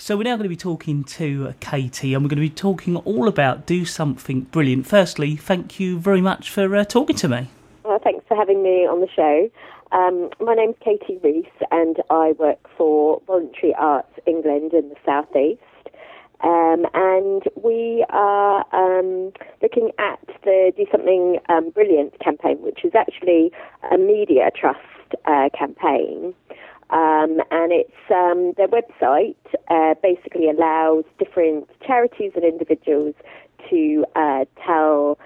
So we're now going to be talking to Katie, and we're going to be talking all about Do Something Brilliant. Firstly, thank you very much for talking to me. Thanks for having me on the show. My name's Katie Rees, and I work for Voluntary Arts England in the South East. And we are looking at the Do Something Brilliant campaign, which is actually a media trust campaign. And it's their website basically allows different charities and individuals to tell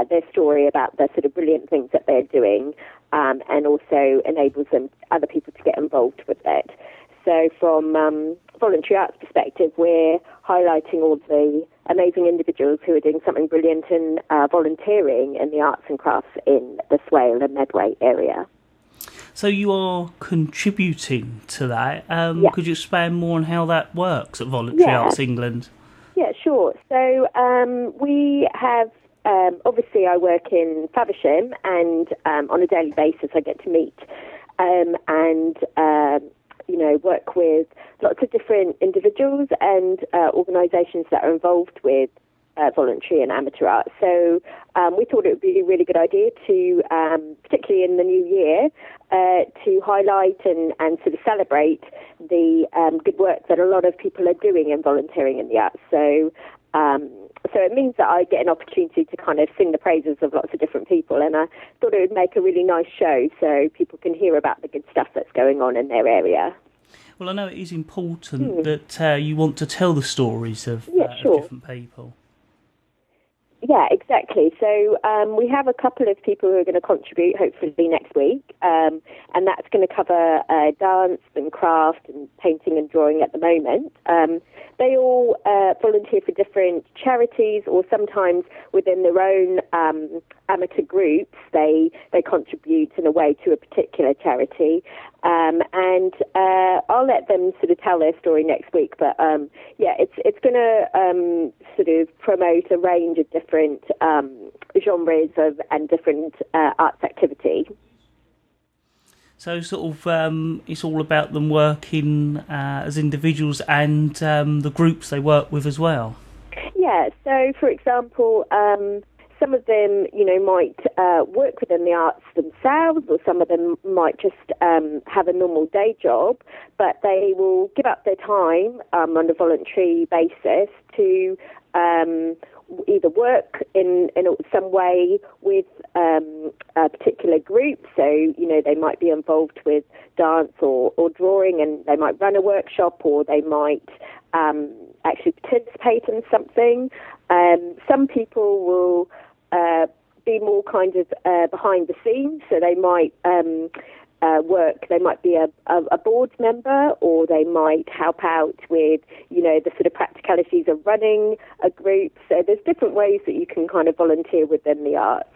their story about the sort of brilliant things that they're doing, and also enables other people to get involved with it. So from Voluntary Arts perspective, we're highlighting all the amazing individuals who are doing something brilliant and volunteering in the arts and crafts in the Swale and Medway area. So you are contributing to that. Could you expand more on how that works at Voluntary Arts England? Yeah, sure. So we have, obviously I work in Faversham, and on a daily basis I get to meet and work with lots of different individuals and organisations that are involved with voluntary and amateur art. So we thought it would be a really good idea to, particularly in the new year, to highlight and sort of celebrate the good work that a lot of people are doing in volunteering in the arts. So it means that I get an opportunity to kind of sing the praises of lots of different people, and I thought it would make a really nice show so people can hear about the good stuff that's going on in their area. Well, I know it is important that you want to tell the stories of different people. Yeah, exactly. So we have a couple of people who are going to contribute, hopefully next week, and that's going to cover dance and craft and painting and drawing at the moment. They all volunteer for different charities, or sometimes within their own amateur groups, they contribute in a way to a particular charity. And I'll let them sort of tell their story next week. But it's going to sort of promote a range of different genres and different arts activity. So sort of it's all about them working as individuals and the groups they work with as well. Yeah. So for example, some of them, might work within the arts themselves, or some of them might just have a normal day job, but they will give up their time on a voluntary basis to either work in some way with a particular group. So, they might be involved with dance or drawing, and they might run a workshop, or they might actually participate in something. Some people will be more kind of behind the scenes, so they might work. They might be a board member, or they might help out with, the sort of practicalities of running a group. So there's different ways that you can kind of volunteer within the arts.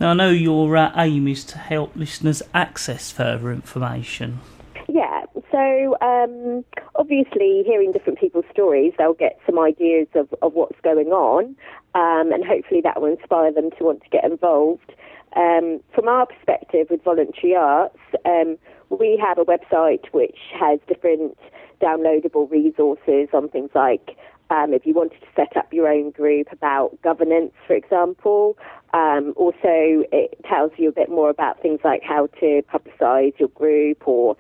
Now, I know your aim is to help listeners access further information. Yeah, so obviously hearing different people's stories, they'll get some ideas of what's going on, and hopefully that will inspire them to want to get involved. From our perspective with Voluntary Arts, we have a website which has different downloadable resources on things like if you wanted to set up your own group, about governance, for example. Also, it tells you a bit more about things like how to publicise your group, or,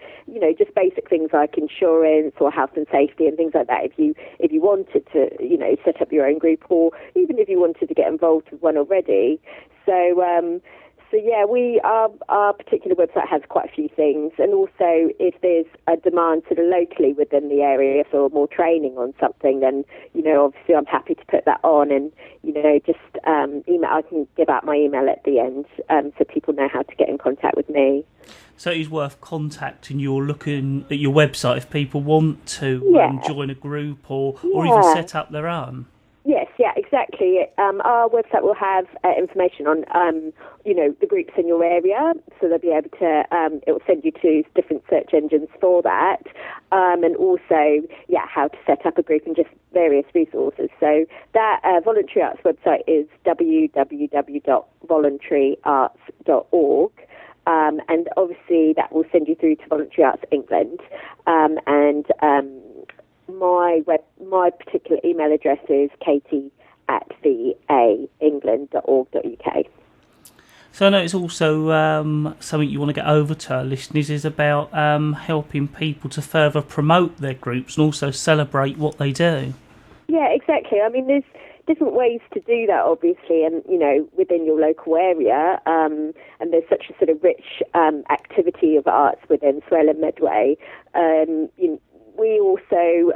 just basic things like insurance or health and safety and things like that. If you wanted to, set up your own group, or even if you wanted to get involved with one already. So yeah, our particular website has quite a few things, and also if there's a demand sort of locally within the area for more training on something, then obviously I'm happy to put that on, and just email. I can give out my email at the end, so people know how to get in contact with me. So it is worth contacting you, or looking at your website if people want to join a group or even set up their own. Yes, yeah, exactly. Our website will have information on, the groups in your area, so they'll be able to, it will send you to different search engines for that, and also, how to set up a group and just various resources. So that Voluntary Arts website is www.voluntaryarts.org. And obviously that will send you through to Voluntary Arts England, and my particular email address is katie@vaengland.org.uk. So I know it's also something you want to get over to our listeners is about helping people to further promote their groups and also celebrate what they do. Yeah, exactly. I mean, there's different ways to do that, obviously, and, within your local area, and there's such a sort of rich activity of arts within Swale and Medway. We also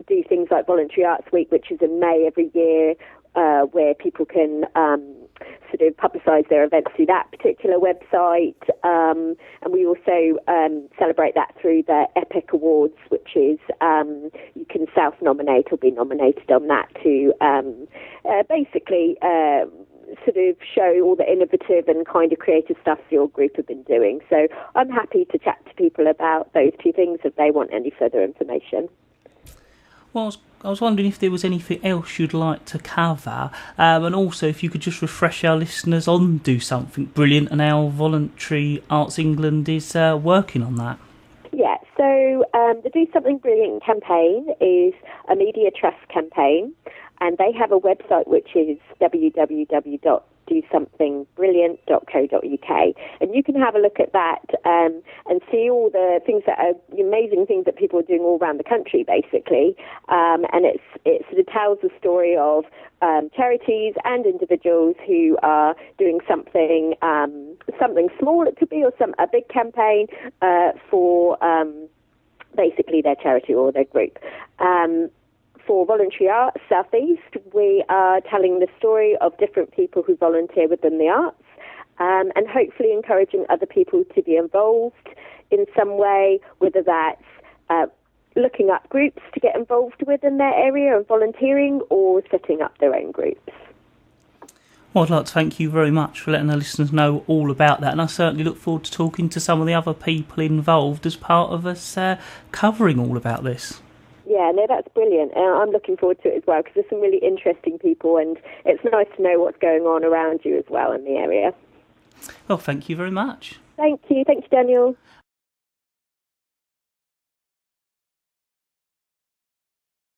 do things like Voluntary Arts Week, which is in May every year, where people can sort of publicise their events through that particular website. And we also celebrate that through the EPIC Awards, which is you can self-nominate or be nominated on that to basically sort of show all the innovative and kind of creative stuff your group have been doing. So I'm happy to chat to people about those two things if they want any further information. Well, I was wondering if there was anything else you'd like to cover, and also if you could just refresh our listeners on Do Something Brilliant and how Voluntary Arts England is working on that. Yeah, so the Do Something Brilliant campaign is a media trust campaign, and they have a website which is www.dosomethingBrilliant.co.uk, and you can have a look at that and see all the things that are amazing things that people are doing all around the country, basically. And it sort of tells the story of charities and individuals who are doing something small, it could be, or a big campaign for basically their charity or their group. For Voluntary Arts South East, we are telling the story of different people who volunteer within the arts, and hopefully encouraging other people to be involved in some way, whether that's looking up groups to get involved with in their area of volunteering or setting up their own groups. Well, I'd like to thank you very much for letting our listeners know all about that, and I certainly look forward to talking to some of the other people involved as part of us covering all about this. Yeah, no, that's brilliant. I'm looking forward to it as well, because there's some really interesting people, and it's nice to know what's going on around you as well in the area. Well, thank you very much. Thank you, Daniel.